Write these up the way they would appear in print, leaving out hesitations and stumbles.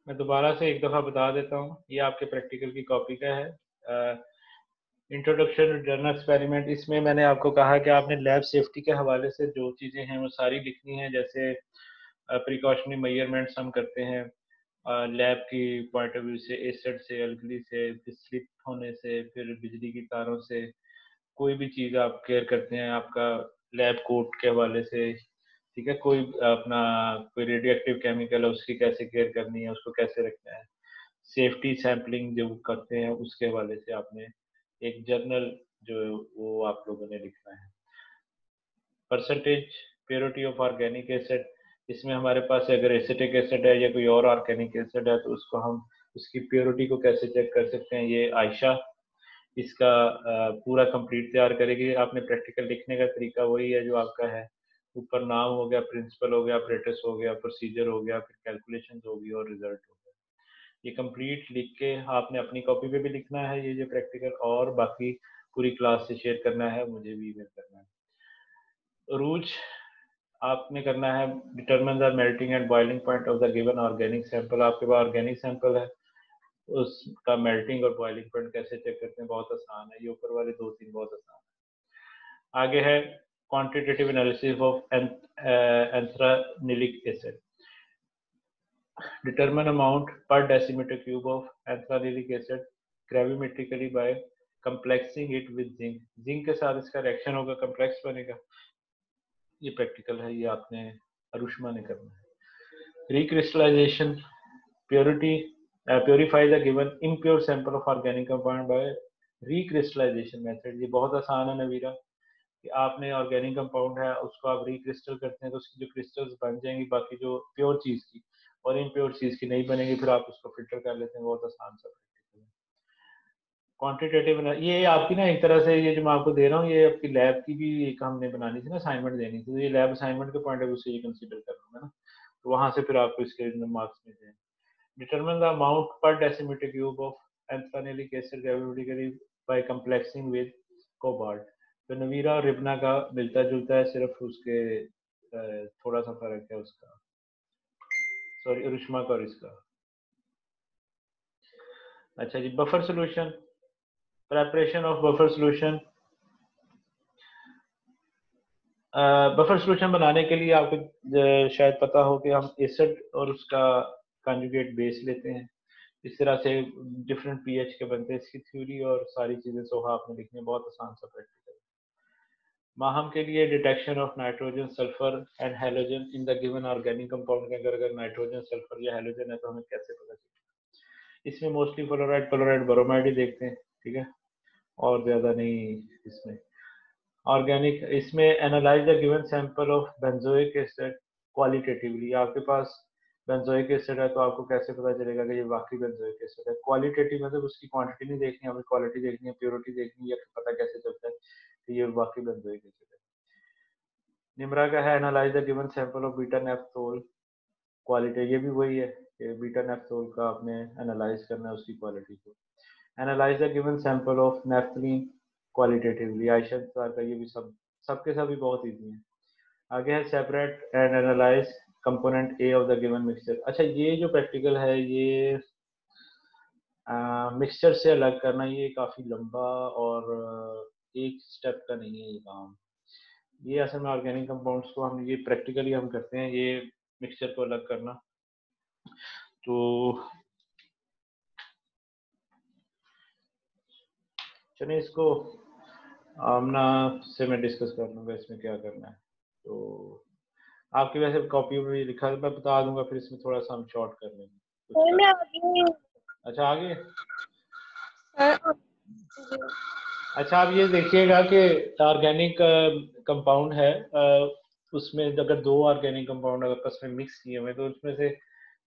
मैं दोबारा से एक दफ़ा बता देता हूँ, ये आपके प्रैक्टिकल की कॉपी का है। इंट्रोडक्शन टू जर्नल एक्सपेरिमेंट, इसमें मैंने आपको कहा कि आपने लैब सेफ्टी के हवाले से जो चीज़ें हैं वो सारी लिखनी हैं, जैसे प्रिकॉशनरी मेजरमेंट्स हम करते हैं लैब की पॉइंट ऑफ व्यू से, एसिड से, अल्कली से, स्लिप होने से, फिर बिजली की तारों से, कोई भी चीज़ आप केयर करते हैं आपका लैब कोट के हवाले से, ठीक है। कोई अपना कोई रेडियो एक्टिव केमिकल है उसकी कैसे केयर करनी है, उसको कैसे रखना है, सेफ्टी सैम्पलिंग जो करते हैं उसके हवाले से आपने एक जर्नल जो वो आप लोगों ने लिखना है। Percentage purity of organic acid, इसमें हमारे पास अगर एसिटिक एसिड है या कोई और ऑर्गेनिक एसिड है तो उसको हम उसकी प्योरिटी को कैसे चेक कर सकते हैं, ये आयशा इसका पूरा कंप्लीट तैयार करेगी। आपने प्रैक्टिकल लिखने का तरीका वही है जो आपका है, ऊपर नाम हो गया, प्रिंसिपल हो गया, अपरेटस हो गया, प्रोसीजर हो गया, फिर कैलकुलेशन होगी और रिजल्ट हो गया। ये कंप्लीट लिख के आपने अपनी कॉपी पे भी लिखना है ये जो प्रैक्टिकल, और बाकी पूरी क्लास से शेयर करना है, मुझे भी ईमेल करना है। रूज आपने करना है determine the melting and boiling point of the given organic sample. आपके पास ऑर्गेनिक सैंपल है, उसका मेल्टिंग और बॉइलिंग पॉइंट कैसे चेक करते हैं, बहुत आसान है, ये ऊपर वाले 2-3 बहुत आसान है। आगे है quantitative analysis of anthranilic acid. Determine amount per decimeter cube of anthranilic acid gravimetrically by complexing it with zinc। Zinc के साथ इसका रिएक्शन होगा, कम्प्लेक्स बनेगा। ये प्रैक्टिकल है, ये आपने अरुष्मा ने करना है। Recrystallisation purity purify the given impure sample of organic compound bye recrystallisation method. ये बहुत आसान है नवीरा, कि आपने ऑर्गेनिक कंपाउंड है उसको आप रिक्रिस्टल करते हैं तो उसकी जो क्रिस्टल्स बन जाएंगी बाकी जो प्योर चीज की, और इम्प्योर चीज की नहीं बनेगी, फिर आप उसको फिल्टर कर लेते हैं। बहुत आसान सा प्रैक्टिकल है। क्वांटिटेटिव, ये आपकी ना एक तरह से ये जो मैं आपको दे रहा हूँ ये आपकी लैब की भी एक हमने बनानी थी ना, असाइनमेंट देनी थी, तो ये लैब असाइनमेंट के पॉइंट ऑफ व्यू से ये कंसीडर कर लूंगा ना, तो वहां से फिर आपको इसके मार्क्स मिल जाएंगे। Determine the amount per decimetre cube of anthranilic acid gravimetrically by complexing with cobalt. तो नवीरा और रिबना का मिलता जुलता है, सिर्फ उसके थोड़ा सा फर्क है उसका, सॉरी रुश्मा का और इसका। अच्छा जी, buffer solution, preparation of buffer solution. Buffer solution बनाने के लिए आपको शायद पता हो कि हम एसिड और उसका कंजुगेट बेस लेते हैं, इस तरह से डिफरेंट पीएच के बनते हैं। इसकी थ्योरी और सारी चीजें सोहा आपने लिखनी है, बहुत आसान सा प्रैक्टिकल। माहम के लिए detection of nitrogen, sulphur and halogen in the given organic compound के अंदर अगर नाइट्रोजन, सल्फर या हैलोजन है तो हमें कैसे पता चलेगा। इसमें मोस्टली फ्लोराइड, क्लोराइड, ब्रोमाइड ही देखते हैं, ठीक है, और ज्यादा नहीं इसमें। ऑर्गेनिक, इसमें analyse the given sample of benzoic acid qualitatively. आपके पास बेंजोइक एसिड है तो आपको कैसे पता चलेगा कि ये वाकई बेंजोइक एसिड है। क्वालिटेटिव मतलब उसकी क्वांटिटी नहीं देखनी, हमें क्वालिटी देखनी है, प्योरिटी देखनी है, पता कैसे चलता है कि ये वाकई बेंजोइक एसिड है। निम्रा का है analyse the given sample of beta naphthol quality, ये भी वही है कि बीटा नेफ्थोल का आपने एनालाइज करना है उसकी क्वालिटी को। Analyse the given sample of naphthalene qualitatively, Ayesha sir का ये भी सबके सभी बहुत इजी है। आगे है separate and analyse component A of the given mixture. अच्छा, ये जो प्रैक्टिकल है ये मिक्सचर से अलग करना, ये काफी लंबा और एक स्टेप का नहीं है ये काम। ये असल में ऑर्गेनिक कंपाउंड्स को हम ये प्रैक्टिकली हम करते हैं, ये मिक्सचर को अलग करना। तो चलिए इसको आमना से मैं डिस्कस कर लूँगा इसमें क्या करना है। तो आपकी वैसे कॉपी में लिखा है, मैं बता दूंगा, फिर इसमें थोड़ा सा हम शॉर्ट कर लेंगे। अच्छा आगे, अच्छा आप ये देखिएगा कि ऑर्गेनिक कंपाउंड है, उसमें अगर दो ऑर्गेनिक कंपाउंड आपस में मिक्स किए हुए तो उसमें से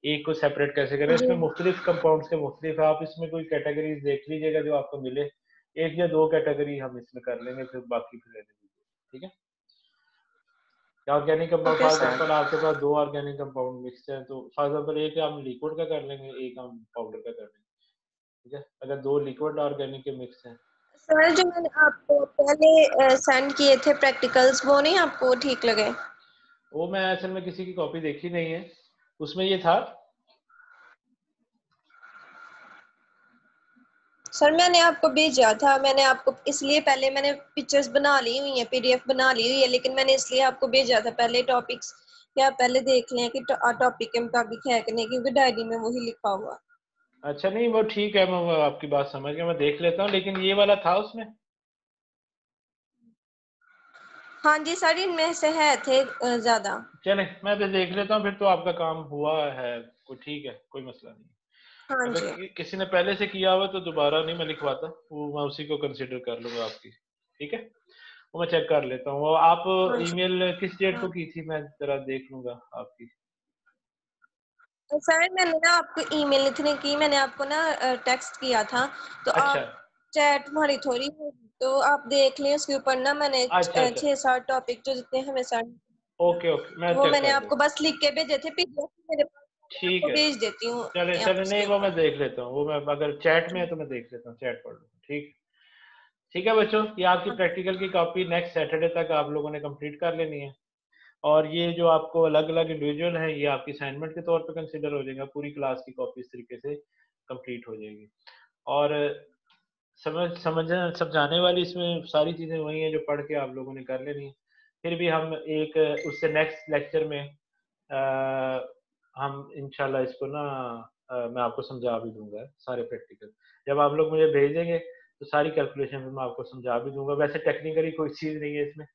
एक को सेपरेट कैसे करें। इसमें मुख्तलिफ कंपाउंड्स के मुख्तलिफ, आप इसमें कोई कैटेगरीज देख लीजिएगा जो आपको मिले, एक या दो कैटेगरी हम इसमें कर लेंगे, फिर बाकी फिर रहने दीजिए, ठीक है। ऑर्गेनिक कंपाउंड फॉर एग्जांपल आपके पास दो ऑर्गेनिक कंपाउंड मिक्स है तो फॉर एग्जांपल एक हम लिक्विड का कर लेंगे, एक हम पाउडर का कर लेंगे, ठीक है। अगर दो लिक्विड ऑर्गेनिक के मिक्स हैं। सर जो मैंने आपको पहले सेंड किए थे प्रैक्टिकल्स, वो नहीं आपको ठीक लगे? वो मैं असल में किसी की कॉपी देखी नहीं है, उसमें ये था सर मैंने आपको भेजा था, मैंने आपको इसलिए पहले मैंने पिक्चर्स बना ली हुई है, पीडीएफ बना ली हुई है, लेकिन मैंने इसलिए आपको भेजा था पहले टॉपिक्स कि आप पहले देख लें कि टॉपिक के मुताबिक है कि नहीं, क्योंकि डायरी में वही लिखा हुआ। अच्छा नहीं वो ठीक है, मैं वो आपकी बात समझ गया, मैं देख लेता हूँ, लेकिन ये वाला था उसमें। हाँ जी सर, इनमें से है थे ज्यादा। चले मैं भी देख लेता हूँ, फिर तो आपका काम हुआ है। कोई ठीक है, कोई मसला नहीं। हाँ अगर जी। किसी ने पहले से किया हुआ तो दोबारा नहीं मैं लिखवाता, वो मैं उसी को कंसिडर कर लूंगा आपकी। ठीक है, वो मैं चेक कर लेता हूँ। वो आप हाँ जी। ईमेल किस डेट को हाँ की थी, मैं जरा देख लूंगा आपकी। तो सर मैंने ना आपको ईमेल इतने की, मैंने आपको ना टेक्स्ट किया था, तो अच्छा आप चैट हमारी थोड़ी होगी, तो आप देख लें उसके ऊपर ना मैंने अच्छा अच्छा। 6-7 टॉपिक जो जितने हमें सर, ओके ओके, मैं तो वो चेक मैंने कर आपको लेता हूँ। बस लिख के भेजे थे पीडीएफ मेरे पास, मैं ठीक आपको है, भेज देती हूँ चले यहाँ चले, नहीं उसके वो मैं ऊपर। देख लेता हूँ, वो मैं अगर चैट में है तो मैं देख लेता हूँ, चैट पढ़ लूँगा। ठीक। ठीक है बच्चों, ये आपकी हाँ प्रैक्टिकल की कॉपी नेक्स्ट सैटरडे तक आप लोगों ने कंप्लीट कर लेनी है। और ये जो आपको अलग अलग इंडिविजुअल है, ये आपकी असाइनमेंट के तौर पे कंसिडर हो जाएगा। पूरी क्लास की कॉपी इस तरीके से कंप्लीट हो जाएगी। और समझ समझाने वाली इसमें सारी चीज़ें वही हैं जो पढ़ के आप लोगों ने कर लेनी है। फिर भी हम एक उससे नेक्स्ट लेक्चर में हम इंशाल्लाह इसको ना मैं आपको समझा भी दूंगा सारे प्रैक्टिकल। जब आप लोग मुझे भेजेंगे तो सारी कैलकुलेशन मैं आपको समझा भी दूंगा। वैसे टेक्निकली कोई चीज़ नहीं है इसमें,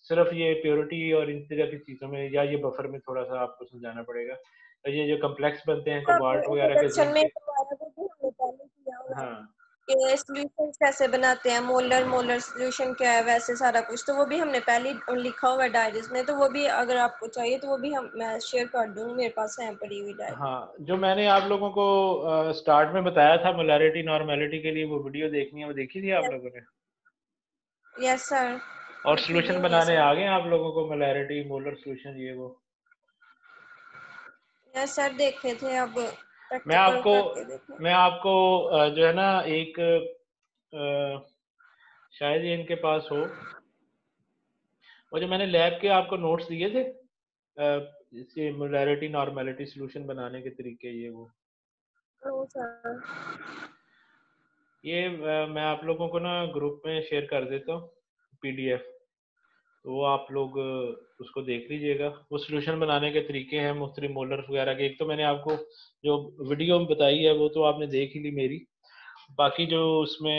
सिर्फ ये प्योरिटी और इन तरह की चीज़ों में या ये बफर में थोड़ा सा आपको समझाना पड़ेगा। और ये जो कम्प्लेक्स बनते हैं आपने कोबाल्ट वगैरह के इंट्रोडक्शन जिंक में के। करवाया वो भी हमने पहले किया हुआ है हाँ कि सॉल्यूशन कैसे बनाते हैं, मोलर मोलर सॉल्यूशन क्या है, वैसे सारा कुछ तो वो भी हमने पहले ही लिखा हुआ है डायरीज में, तो वो भी अगर आपको चाहिए तो वो भी हम मैं शेयर कर दूंगी, मेरे पास है पड़ी हुई डायरी। हाँ, जो मैंने आप लोगों को स्टार्ट में बताया था मोलैरिटी नॉर्मेलिटी के लिए वो वीडियो देखनी है, वो देखी थी आप लोगों ने? यस सर, और देखी भी सोल्यूशन हुई है बनाने सर। आ गए आप लोगों को, मोलैरिटी मोलर सोल्यूशन ये वो? यस सर, देखे थे, अब मैं प्रैक्टिकल आपको करके देखे। मैं आपको जो है ना एक शायद ये इनके पास हो, वो जो मैंने लैब के आपको नोट्स दिए थे इसके मोलैरिटी नॉर्मेलिटी सोल्यूशन बनाने के तरीके ये वो, नो सर। ये मैं आप लोगों को ना ग्रुप में शेयर कर देता हूँ पीडीएफ। तो वो आप लोग उसको देख लीजिएगा। वो सोल्यूशन बनाने के तरीके हैं मुख्तलिफ मोलर वगैरह के। एक तो मैंने आपको जो वीडियो में बताई है वो तो आपने देख ही ली मेरी। बाकी जो उसमें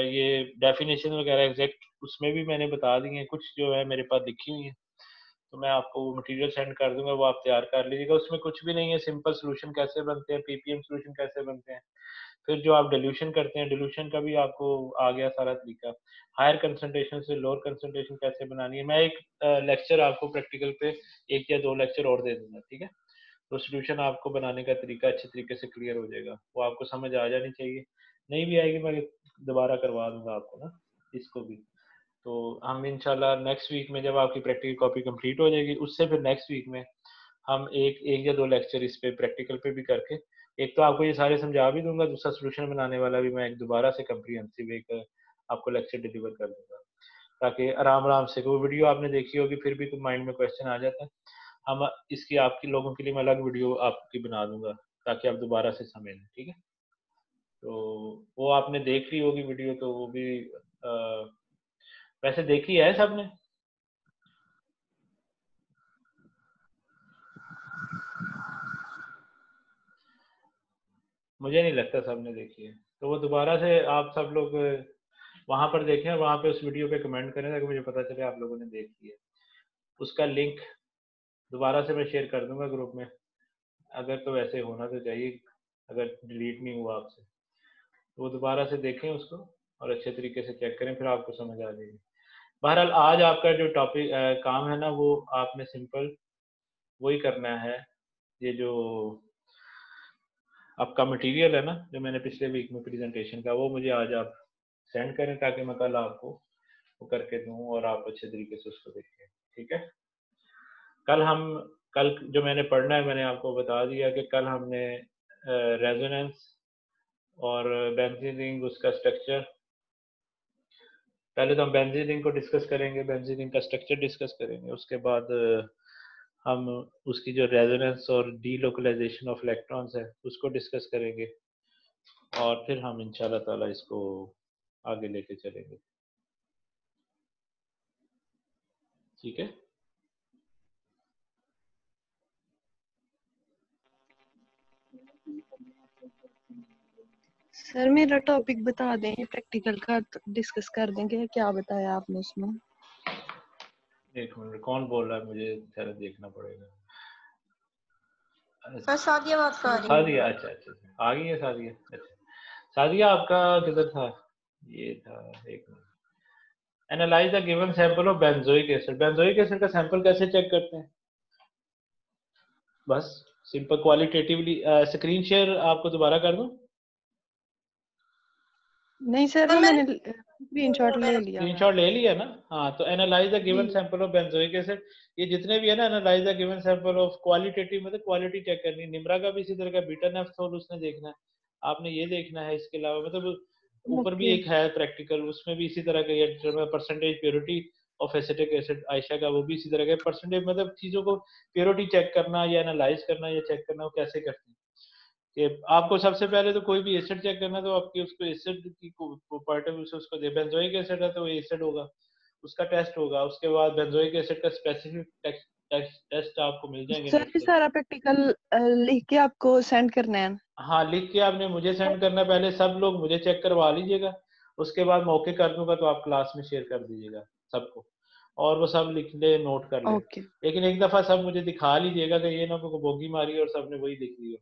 ये डेफिनेशन वगैरह एग्जैक्ट उसमें भी मैंने बता दी हैं, कुछ जो है मेरे पास लिखी हुई है। तो मैं आपको वो मटेरियल सेंड कर दूंगा, वो आप तैयार कर लीजिएगा। उसमें कुछ भी नहीं है, सिंपल सोल्यूशन कैसे बनते हैं, पीपीएम सोल्यूशन कैसे बनते हैं, फिर जो आप डिल्यूशन करते हैं डिल्यूशन का भी आपको आ गया सारा तरीका। हायर कंसंट्रेशन से लोअर कंसंट्रेशन कैसे बनानी है, मैं एक लेक्चर आपको प्रैक्टिकल पे एक या दो लेक्चर और दे दूंगा। ठीक है, तो सोल्यूशन आपको बनाने का तरीका अच्छे तरीके से क्लियर हो जाएगा, वो आपको समझ आ जानी चाहिए। नहीं भी आएगी मैं दोबारा करवा दूंगा आपको ना इसको भी। तो हम इंशाल्लाह नेक्स्ट वीक में जब आपकी प्रैक्टिकल कॉपी कंप्लीट हो जाएगी, उससे फिर नेक्स्ट वीक में हम एक एक या दो लेक्चर इस पे प्रैक्टिकल पे भी करके, एक तो आपको ये सारे समझा भी दूंगा, दूसरा सोल्यूशन बनाने वाला भी मैं एक दोबारा से कम्प्रीहेंसिव एक आपको लेक्चर डिलीवर कर दूंगा, ताकि आराम आराम से वो वीडियो आपने देखी होगी फिर भी तो माइंड में क्वेश्चन आ जाता है। हम इसकी आपकी लोगों के लिए मैं अलग वीडियो आपकी बना दूंगा ताकि आप दोबारा से समझ लें। ठीक है, तो वो आपने देख ली होगी वीडियो, तो वो भी वैसे देखी है सबने? मुझे नहीं लगता सबने देखी है, तो वो दोबारा से आप सब लोग वहां पर देखें, वहां पे उस वीडियो पे कमेंट करें ताकि मुझे पता चले आप लोगों ने देख लिया। उसका लिंक दोबारा से मैं शेयर कर दूंगा ग्रुप में, अगर तो वैसे होना तो चाहिए, अगर डिलीट नहीं हुआ आपसे तो वो दोबारा से देखें उसको और अच्छे तरीके से चेक करें, फिर आपको समझ आ जाएगी। बहरहाल आज आपका जो टॉपिक काम है ना, वो आपने सिंपल वही करना है। ये जो आपका मटेरियल है ना जो मैंने पिछले वीक में प्रेजेंटेशन का, वो मुझे आज आप सेंड करें ताकि मैं कल आपको वो करके दूं और आप अच्छे तरीके से उसको देखें। ठीक है, कल हम कल जो मैंने पढ़ना है मैंने आपको बता दिया कि कल हमने रेजोनेंस और बेंजीन रिंग उसका स्ट्रक्चर, पहले तो हम बेंजीन रिंग को डिस्कस करेंगे, बेंजीन रिंग का स्ट्रक्चर डिस्कस करेंगे, उसके बाद हम उसकी जो रेजोनेंस और डीलोकलाइजेशन ऑफ इलेक्ट्रॉन्स है उसको डिस्कस करेंगे। और फिर हम इंशाल्लाह ताला इसको आगे लेके चलेंगे। ठीक है। सर मेरा टॉपिक बता दें, प्रैक्टिकल का डिस्कस कर देंगे, क्या बताया आपने उसमें? एक मिनट, कौन बोल रहा है? मुझे जरा देखना पड़ेगा। सर सादिया बात कर रही सादिया, अच्छा अच्छा अच्छा, आ गई है सादिया। अच्छा सादिया, आपका किधर था? ये था, एक minute. Analyse the given sample of benzoic acid. Benzoic acid का सैंपल कैसे चेक करते हैं? बस सिंपल क्वालिटेटिवली। स्क्रीन शेयर आपको दोबारा कर दूं? नहीं सर, वो मैंने स्क्रीनशॉट ले लिया है। स्क्रीनशॉट ले लिया ना? हाँ, तो एनालाइज द गिवन जी सैंपल ऑफ बेंजोइक एसिड, ये जितने भी है ना, analyse the given sample of qualitative, मतलब क्वालिटी चेक करनी। निम्रा का भी इसी तरह का बीटा नेफ्थोल उसने देखना है, आपने ये देखना है। इसके अलावा मतलब ऊपर भी ओके। एक है प्रैक्टिकल, उसमें भी इसी तरह का percentage purity of acetic acid Ayesha का, वो भी इसी तरह का परसेंटेज, मतलब चीजों को प्योरिटी चेक करना या एनालाइज करना या चेक करना, वो कैसे करते हैं कि आपको सबसे पहले तो कोई भी एसिड चेक करना, तो आपकी उसको एसिड की पार्ट ऑफ उसको दे। बेंजोइक एसिड है तो वो एसिड होगा, उसका टेस्ट होगा। उसके बाद बेंजोइक एसिड का स्पेसिफिक टेस्ट आपको मिल जाएंगे सर नेट ये से। सारा प्रैक्टिकल लिख के आपको सेंड करना है? हाँ, लिख के आपने मुझे सेंड करना है। पहले सब लोग मुझे चेक करवा लीजिएगा, उसके बाद मौके कर दूंगा तो आप क्लास में शेयर कर दीजिएगा सबको, और वो सब लिख ले, नोट कर ले। ओके लेकिन एक दफा सब मुझे दिखा लीजिएगा कि ये ना को बोगी मारी और सबने वही लिख ली हो।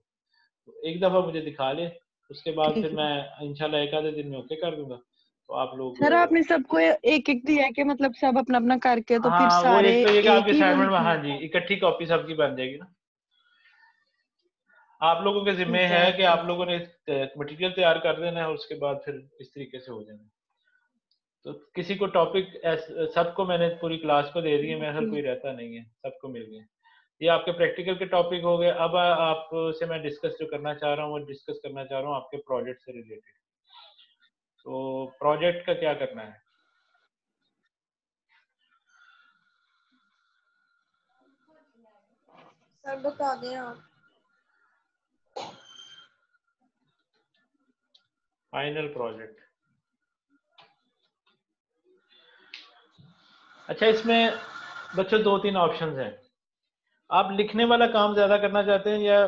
तो एक दफा मुझे दिखा ले, उसके बाद ठीक फिर है। मैं इंशाल्लाह एक आधे दिन में ओके कर दूंगा, तो आप लोग। सर आपने सबको एक एक दिया है कि मतलब सब अपना अपना करके तो फिर हाँ, वो सारे एक तो ये कि एक आपके ही वो असाइनमेंट में, हाँ लिखेंगे? जी, इकट्ठी कॉपी सबकी बन जाएगी ना। आप लोगों के जिम्मे ठीक है है कि ओके। आप लोगों ने मटेरियल तैयार कर देना है, उसके बाद फिर इस तरीके से हो जाना। तो किसी को टॉपिक, सबको मैंने पूरी क्लास को दे दी है, मेरा कोई रहता नहीं है, सबको मिल गए। ये आपके प्रैक्टिकल के टॉपिक हो गए। अब आपसे मैं डिस्कस जो करना चाह रहा हूँ, वो डिस्कस करना चाह रहा हूँ आपके प्रोजेक्ट से रिलेटेड। तो प्रोजेक्ट का क्या करना है? सर बता दें आप। Final project. अच्छा, इसमें बच्चों दो तीन ऑप्शंस हैं। आप लिखने वाला काम ज्यादा करना चाहते हैं या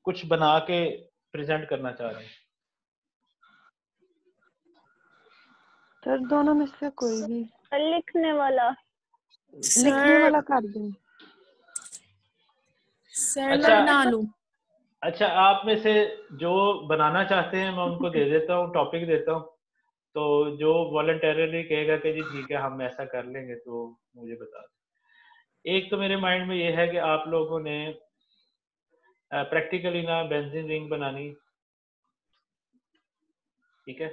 कुछ बना के प्रेजेंट करना चाह रहे हैं? सर दोनों में से कोई भी। लिखने वाला। लिखने वाला कर दूं? सर अच्छा, मैं बना लूं। अच्छा, आप में से जो बनाना चाहते हैं मैं उनको दे देता हूँ, टॉपिक देता हूँ। तो जो वॉलंटरली कहेगा कि जी ठीक है हम ऐसा कर लेंगे, तो मुझे बता दें। एक तो मेरे माइंड में ये है कि आप लोगों ने प्रैक्टिकली ना बेंजीन रिंग बनानी, ठीक है,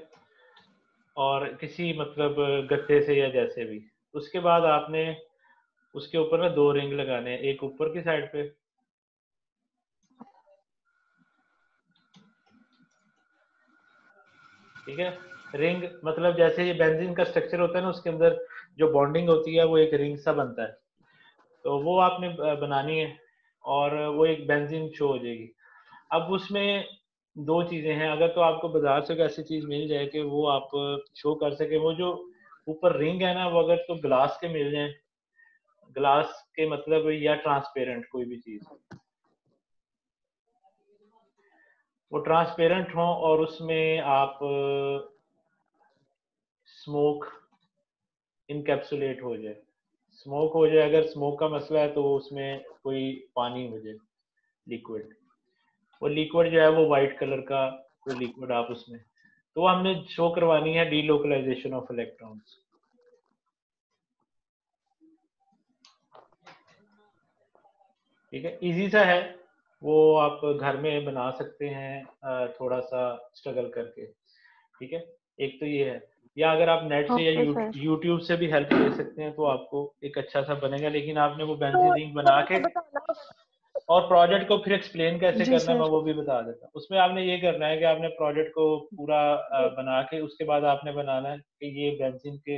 और किसी मतलब गत्ते से या जैसे भी। उसके बाद आपने उसके ऊपर ना दो रिंग लगाने हैं, एक ऊपर की साइड पे, ठीक है। रिंग मतलब जैसे ये बेंजीन का स्ट्रक्चर होता है ना, उसके अंदर जो बॉन्डिंग होती है वो एक रिंग सा बनता है, तो वो आपने बनानी है, और वो एक बेंजीन शो हो जाएगी। अब उसमें दो चीजें हैं। अगर तो आपको बाजार से ऐसी चीज मिल जाए कि वो आप शो कर सके, वो जो ऊपर रिंग है ना, वो अगर तो ग्लास के मिल जाए, ग्लास के मतलब, या ट्रांसपेरेंट कोई भी चीज, वो ट्रांसपेरेंट हो और उसमें आप स्मोक इनकैप्सुलेट हो जाए, स्मोक हो जाए। अगर स्मोक का मसला है तो उसमें कोई पानी हो जाए, लिक्विड। वो लिक्विड जो है वो वाइट कलर का कोई लिक्विड आप उसमें, तो हमने शो करवानी है डीलोकलाइजेशन ऑफ इलेक्ट्रॉन्स। ठीक है, इजी सा है, वो आप घर में बना सकते हैं थोड़ा सा स्ट्रगल करके। ठीक है, एक तो ये है। या अगर आप नेट से या ओके सर। यूट्यूब से भी हेल्प ले सकते हैं तो आपको एक अच्छा सा बनेगा। लेकिन आपने वो बेंजीन तो रिंग बना के, बताना होगा। और प्रोजेक्ट को फिर एक्सप्लेन कैसे जी करना है मैं सर। वो भी बता देता हूँ। उसमें आपने ये करना है कि आपने प्रोजेक्ट को पूरा बना के, उसके बाद आपने बनाना है कि ये बेंजीन के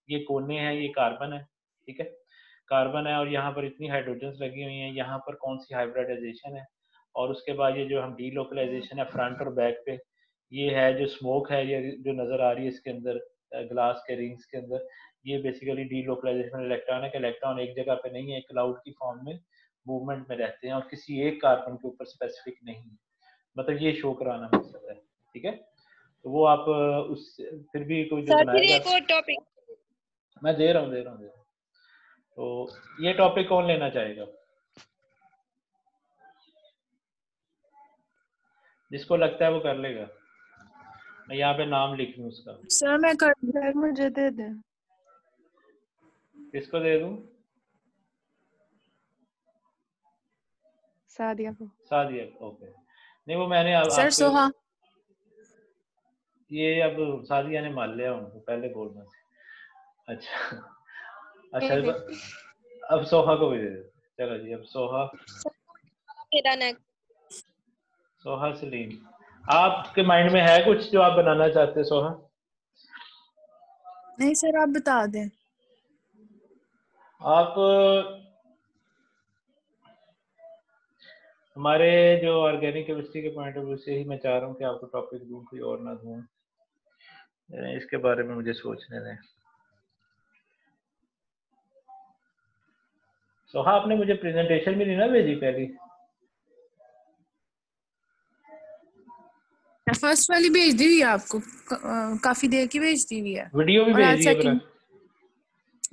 ये कोने हैं, ये कार्बन है, ठीक है, कार्बन है, और यहाँ पर इतनी हाइड्रोजन्स लगी हुई हैं, यहाँ पर कौन सी हाइब्रिडाइजेशन है, और उसके बाद ये जो हम डीलोकलाइजेशन है फ्रंट और बैक पे, ये है जो स्मोक है, ये जो नजर आ रही है इसके अंदर ग्लास के रिंग्स के अंदर, ये बेसिकली डीलोकलाइजेशन इलेक्ट्रॉन है कि इलेक्ट्रॉन एक जगह पे नहीं है, एक क्लाउड की फॉर्म में मूवमेंट में रहते हैं और किसी एक कार्बन के ऊपर स्पेसिफिक नहीं है, मतलब ये शो कराना मकसद है। ठीक है, तो वो आप उस फिर भी कोई जो सर फिर बनाएगा, एक और टॉपिक। मैं दे रहा हूँ। तो ये टॉपिक कौन लेना चाहेगा? जिसको लगता है वो कर लेगा। मैं यहाँ पे नाम लिख लूँ उसका। सर मैं कर, सर मुझे दे दें। किसको दे दूँ? सादिया को। सादिया, ओके। नहीं वो मैंने सर आपके, सोहा। ये अब सादिया ने मान लिया उनको पहले बोलना था। अच्छा अच्छा, अब सोहा को भी दे दो। चलो जी, अब सोहा, मेरा नेक्स्ट। सोहा सलीम, आपके माइंड में है कुछ जो आप बनाना चाहते हैं सोहा? नहीं सर आप बता दें। आप हमारे जो ऑर्गेनिक केमिस्ट्री के पॉइंट ऑफ व्यू से ही मैं चाह रहा हूँ कि आपको टॉपिक दूँ, कोई और ना दूँ, इसके बारे में मुझे सोचने दें। सोहा आपने मुझे प्रेजेंटेशन भी नहीं ना भेजी पहली? फर्स्ट वाली भेज दी हुई है आपको, काफी देर की भेज दी हुई है। वीडियो भी और आज भेजी है सेकंड,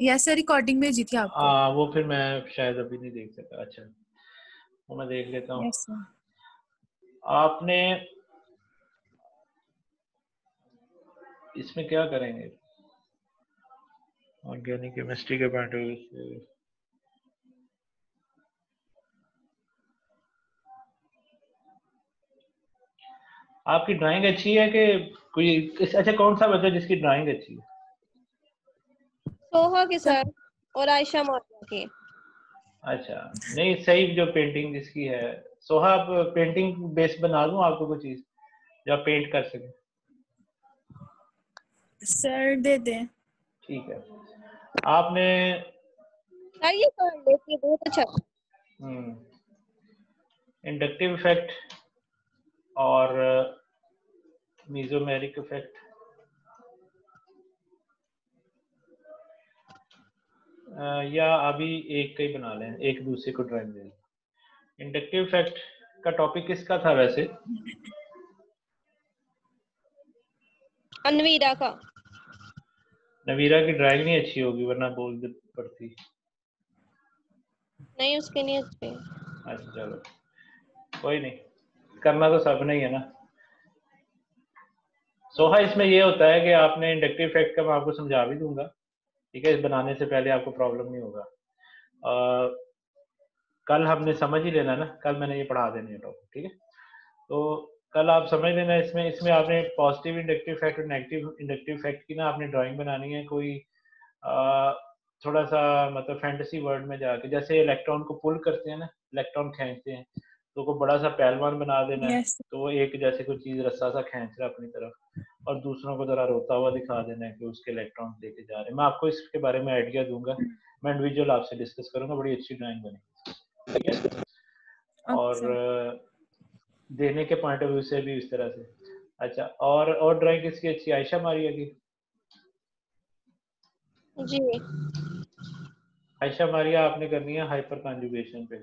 यस सर रिकॉर्डिंग भेजी थी आपको। वो फिर मैं शायद अभी नहीं देख सका। अच्छा, वो मैं देख लेता हूँ। Yes sir. आपने इसमें क्या करेंगे ऑर्गेनिक केमिस्ट्री के पॉइंट ऑफ व्यू से? आपकी ड्राइंग अच्छी है कि कोई, अच्छा कौन सा बच्चा जिसकी ड्राइंग अच्छी है? सोहा के सर और आयशा मौर्य के। अच्छा, नहीं सही, जो पेंटिंग जिसकी है। सोहा, आप पेंटिंग बेस बना दूं आपको कोई चीज जो आप पेंट कर सकें? सर दे दें। ठीक है, आपने सर ये कर लेती है, बहुत अच्छा। इंडक्टिव इफेक्ट और मीजोमेरिक इफेक्ट, या अभी एक का ही बना लें, एक दूसरे को ड्राइंग दे दें। इंडक्टिव इफेक्ट का टॉपिक किसका था वैसे? अनवीरा का। नवीरा की ड्राइंग नहीं अच्छी होगी वरना बोल पड़ती। नहीं उसके नहीं अच्छे। अच्छा चलो, कोई नहीं, करना तो सब नहीं है ना। सोहा, इसमें ये होता है कि आपने इंडक्टिव इफेक्ट का मैं आपको समझा भी दूंगा, ठीक है, इस बनाने से पहले आपको प्रॉब्लम नहीं होगा। कल हमने समझ ही लेना ना, कल मैंने ये पढ़ा देने टॉपिक, ठीक है, तो कल आप समझ लेना। इसमें इसमें आपने पॉजिटिव इंडक्टिव इफेक्ट और नेगेटिव इंडक्टिव इफेक्ट की ना आपने ड्राइंग बनानी है, कोई अ, थोड़ा सा मतलब फैंटेसी वर्ल्ड में जाके, जैसे इलेक्ट्रॉन को पुल करते हैं ना, इलेक्ट्रॉन खींचते हैं, तो को बड़ा सा पहलवान बना देना है, यस। तो वो एक जैसे कोई चीज रस्सा सा खींच रहा है अपनी तरफ, और दूसरों को जरा रोता हुआ दिखा देना है कि उसके इलेक्ट्रॉन लेके जा रहे हैं। मैं आपको इसके बारे में आइडिया दूंगा, मैं इंडिविजुअल आपसे डिस्कस करूंगा, बड़ी अच्छी ड्राइंग बनेगी, ठीक है। और अच्छा देने के पॉइंट ऑफ व्यू से भी इस तरह से। अच्छा, और ड्राइंग किसकी अच्छी? आयशा मारिया की। जी आयशा मारिया आपने करनी है हाइपर कॉन्जुगेशन पे।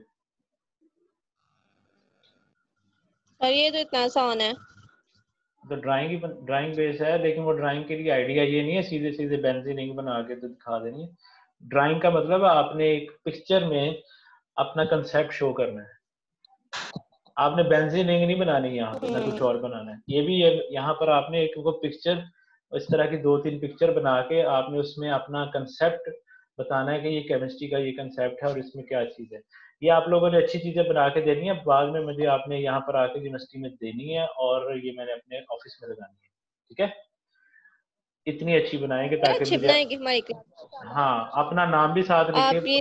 सर ये तो इतना आसान है। तो ड्राइंग बेस है, लेकिन वो ड्राइंग के लिए आइडिया ये नहीं है सीधे सीधे बेंजीन रिंग बना के तो दिखा देनी है। ड्राइंग का मतलब है आपने एक पिक्चर में अपना कंसेप्ट शो करना है। आपने बेंजीन रिंग नहीं बनानी यहाँ पे, ना कुछ और बनाना है। ये भी यहाँ पर आपने एक वो पिक्चर, इस तरह की 2-3 पिक्चर बना के आपने उसमें अपना कंसेप्ट बताना है कि ये केमिस्ट्री का ये कंसेप्ट है और इसमें क्या चीज़ है। ये आप लोगों ने अच्छी चीज़ें बना के देनी है, बाद में मुझे आपने यहाँ पर आके यूनिवर्सिटी में देनी है और ये मैंने अपने ऑफिस में लगानी है, ठीक है। इतनी अच्छी बनाएंगे ताकि अच्छी मुझे, बनाएगी हमारी क्लास। हाँ, अपना नाम भी साथ लिखें आप ये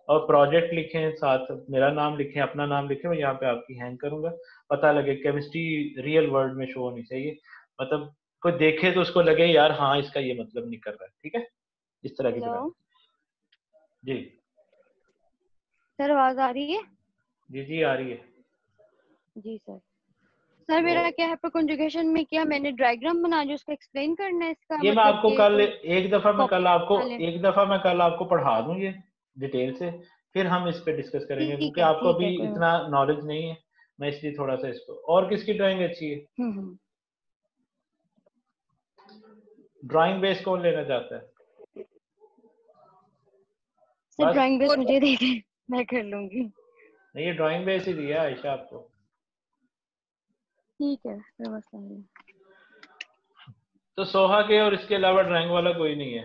और प्रोजेक्ट लिखें साथ, मेरा नाम लिखें, अपना नाम लिखें, मैं यहाँ पे आपकी हैंग करूंगा, पता लगे केमिस्ट्री रियल वर्ल्ड में शो होनी चाहिए, मतलब कोई देखे तो उसको लगे यार हाँ इसका ये मतलब नहीं कर रहा है, ठीक है, इस तरह की हेलो बनाए। जी सर, आवाज आ रही है? जी जी आ रही है। जी सर। सर मेरा क्या है, पर कंजुगेशन में क्या मैंने डायग्राम बना जो उसको एक्सप्लेन करना है इसका ये मैं मतलब आपको कि कल कोई एक दफा मैं कल आपको वाले। एक दफा मैं कल आपको पढ़ा दूं ये डिटेल से, फिर हम इस पे डिस्कस करेंगे, क्योंकि आपको ठीक अभी है कोई। इतना नॉलेज नहीं है, मैं इसलिए थोड़ा सा इसको। और किसकी ड्राइंग अच्छी है? हम्म। ड्राइंग बेस कौन लेना चाहता है? सर बस ड्राइंग बेस मुझे दे दे, मैं कर लूंगी। नहीं, ये ड्राइंग बेस ही दिया आयशा आपको। ठीक है कोई मसला नहीं। तो सोहा के और इसके अलावा ड्राइंग वाला कोई नहीं है।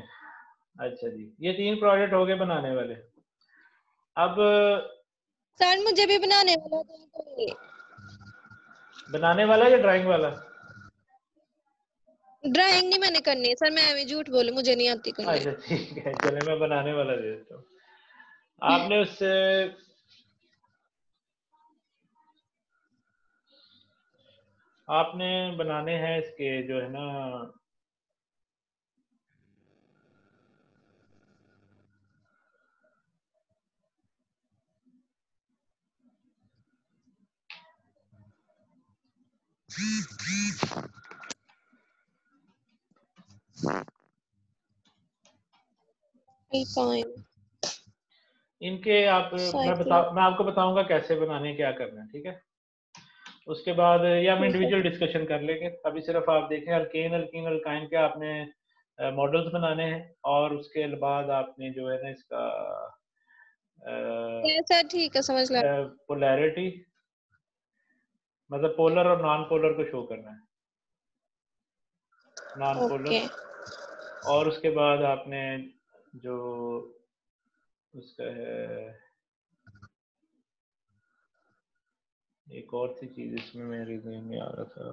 अच्छा जी, ये 3 प्रोजेक्ट हो गए बनाने वाले। अब सर मुझे भी बनाने वाला था कोई। बनाने वाला या ड्राइंग वाला? ड्राइंग नहीं मैंने करनी है सर, मैं अभी झूठ बोलूं, मुझे नहीं आती करने। अच्छा ठीक है, चले मैं बनाने वाला दे देता हूँ। आपने उससे आपने बनाने हैं इसके जो है ना, इनके आप मैं आपको बताऊंगा कैसे बनाने, क्या करना है, ठीक है? उसके बाद या हम इंडिविजुअल डिस्कशन कर लेंगे। अभी सिर्फ आप देखें अल्केन अल्कीन अल्काइन के आपने मॉडल्स बनाने हैं, और उसके बाद आपने जो है ना इसका सर ठीक है समझ ला। पोलैरिटी, मतलब पोलर और नॉन पोलर को शो करना है, नॉन ओके पोलर। और उसके बाद आपने जो उसका है, एक और सी चीज इसमें मेरे ज़हन में आ रहा था,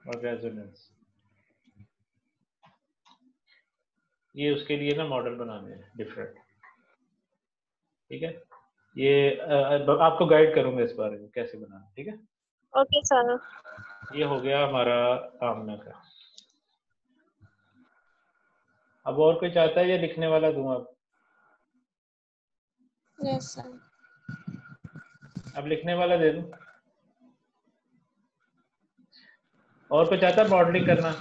और रेजोनेंस। ये उसके लिए ना मॉडल बनाने हैं डिफरेंट, ठीक है? ये आपको गाइड करूंगा इस बारे में कैसे बनाना, ठीक है? Okay sir. ये हो गया हमारा आमना का। अब और कोई चाहता है या लिखने वाला दूं आप? Yes sir. अब लिखने वाला दे दूं? और कोई चाहता है मॉडलिंग करना?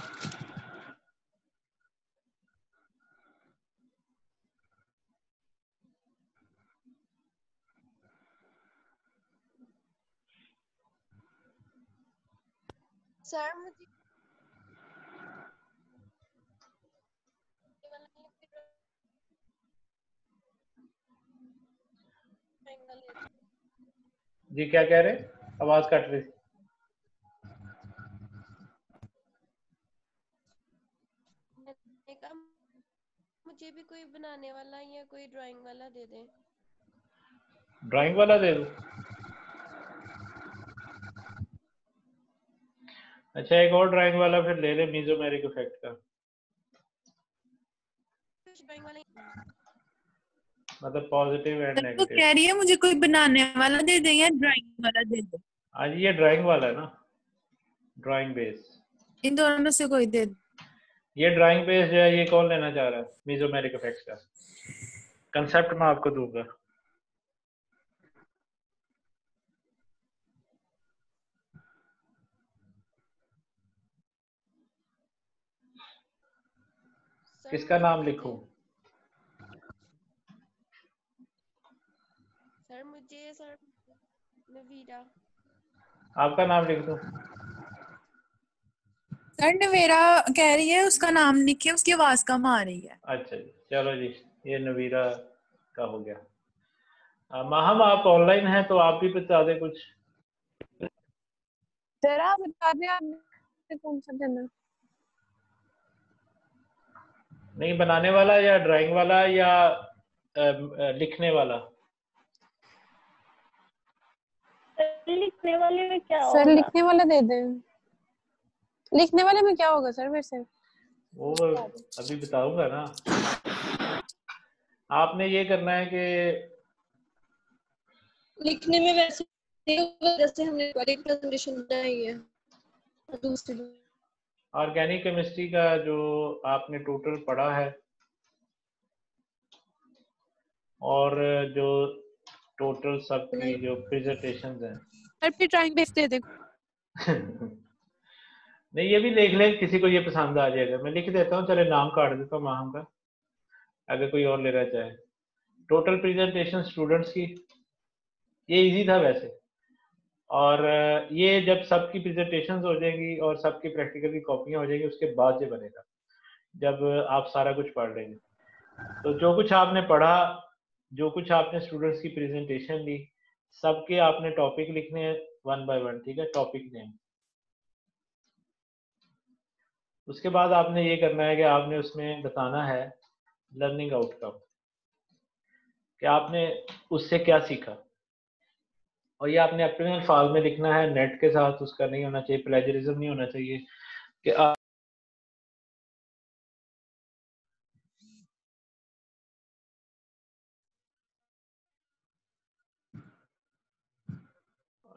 सर मुझे जी क्या कह रहे हैं? आवाज कट रही थी। मुझे भी कोई बनाने वाला या कोई ड्राइंग वाला दे दे। ड्राइंग वाला दे दूं? अच्छा, एक और ड्राइंग वाला फिर ले ले, मीजोमेरिक इफेक्ट का, ड्राइंग वाला मतलब पॉजिटिव एंड तो नेगेटिव। कह रही है मुझे कोई बनाने वाला दे दे या ड्राइंग वाला दे दे। आज ये ड्राइंग वाला है ना, ड्राइंग बेस। इन दोनों में से कोई दे दे। ये ड्राइंग बेस जो है, ये कौन लेना चाह रहा है? मीजोमेरिक इफेक्ट्स का कंसेप्ट मैं आपको दूंगा। किसका नाम लिखूं? सर मुझे सर नवीरा। आपका नाम लिख दूं? सर नवेरा कह रही है उसका नाम लिखिए, उसकी आवाज कम आ रही है। अच्छा जी, चलो जी, ये नवीरा का हो गया। माहम आप ऑनलाइन हैं तो आप भी बता दें कुछ। जरा बता दें आपने कौन सा देना। नहीं, बनाने वाला या ड्राइंग वाला या लिखने वाला? लिखने वाले में क्या सर होगा? लिखने वाला दे दें। लिखने वाले में क्या होगा सर वैसे? वो अभी बताऊंगा ना। आपने ये करना है कि लिखने में वैसे जैसे हमने वाली प्रेजेंटेशन बनाई है। दूसरी ऑर्गेनिक केमिस्ट्री का जो आपने टोटल पढ़ा है और जो टोटल सबकी जो प्रेजेंटेशंस हैं सर फिर ड्राइंग भेज दे दे। नहीं, ये भी लिख लें, किसी को ये पसंद आ जाएगा। मैं लिख देता हूँ, चले नाम काट देता हूँ माहम का, अगर कोई और लेना चाहे। टोटल प्रेजेंटेशन स्टूडेंट्स की, ये इजी था वैसे। और ये जब सबकी प्रेजेंटेशंस हो जाएंगी और सबकी प्रैक्टिकल की कॉपियाँ हो जाएंगी, उसके बाद ये बनेगा, जब आप सारा कुछ पढ़ लेंगे। तो जो कुछ आपने पढ़ा, जो कुछ आपने स्टूडेंट्स की प्रेजेंटेशन ली, सबके आपने टॉपिक लिखने हैं 1 बाय 1, ठीक है, टॉपिक नेम। उसके बाद आपने ये करना है कि आपने उसमें बताना है लर्निंग आउटकम, कि आपने उससे क्या सीखा। और ये आपने अपने अल्फाज में लिखना है, नेट के साथ उसका नहीं होना चाहिए, प्लेजरिज्म नहीं होना चाहिए कि आप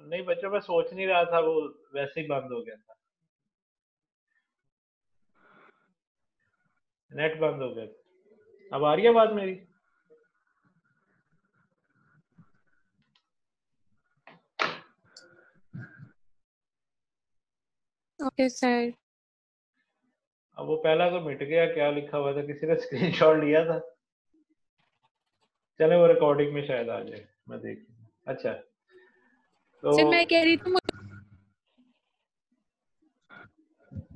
नहीं। बच्चों, मैं सोच नहीं रहा था, वो वैसे ही बंद हो गया था, नेट बंद हो गया था। अब आ रही है बात मेरी? Okay sir. अब वो पहला तो मिट गया, क्या लिखा हुआ था, किसी ने स्क्रीनशॉट लिया था। चले, वो रिकॉर्डिंग में शायद आ जाए, मैं देख। अच्छा, तो सर मैं कह रही थी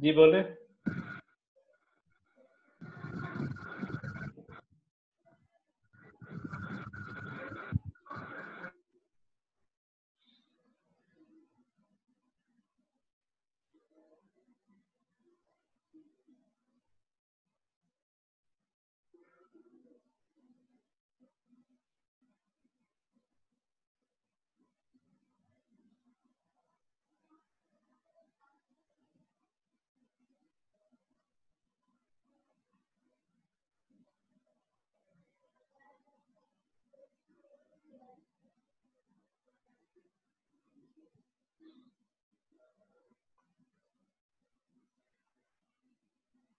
जी बोले।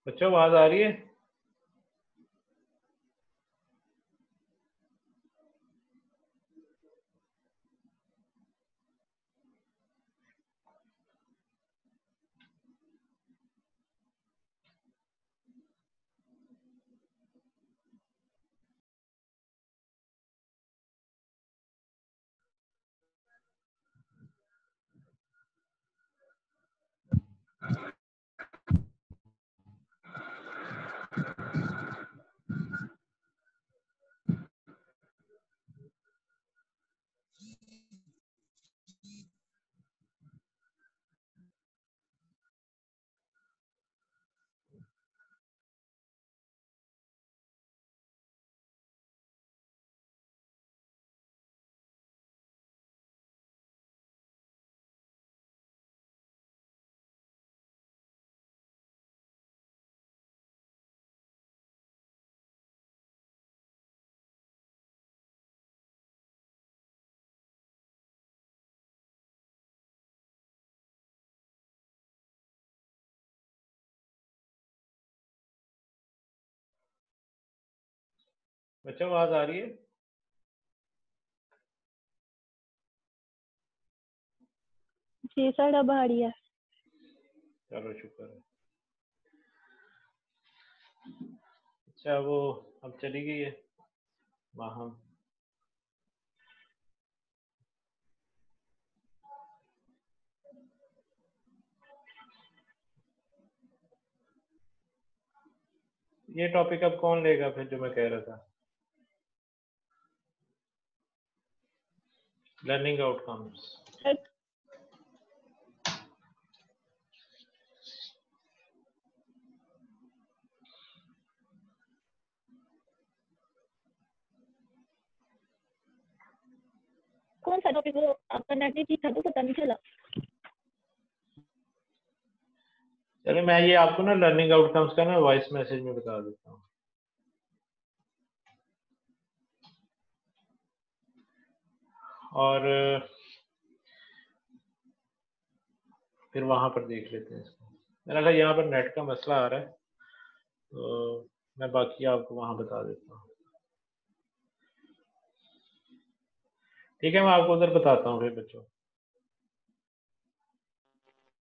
बच्चों, आवाज आ रही है? बच्चों, आवाज आ रही है? जी सर, अब आ रही है। चलो, शुक्र है। अच्छा, वो अब चली गई है माहम। ये टॉपिक अब कौन लेगा फिर, जो मैं कह रहा था, लर्निंग आउटकम्स? सर कौन सा टॉपिक, वो आपका नेट नहीं ठीक था तो पता नहीं चला। चलिए, मैं ये आपको ना लर्निंग आउटकम्स का ना वॉइस मैसेज में बता देता हूँ। और फिर वहां पर देख लेते हैं इसको। मेरा ख्याल यहाँ पर नेट का मसला आ रहा है, तो मैं बाकी आपको वहां बता देता हूँ। ठीक है, मैं आपको उधर बताता हूँ फिर बच्चों।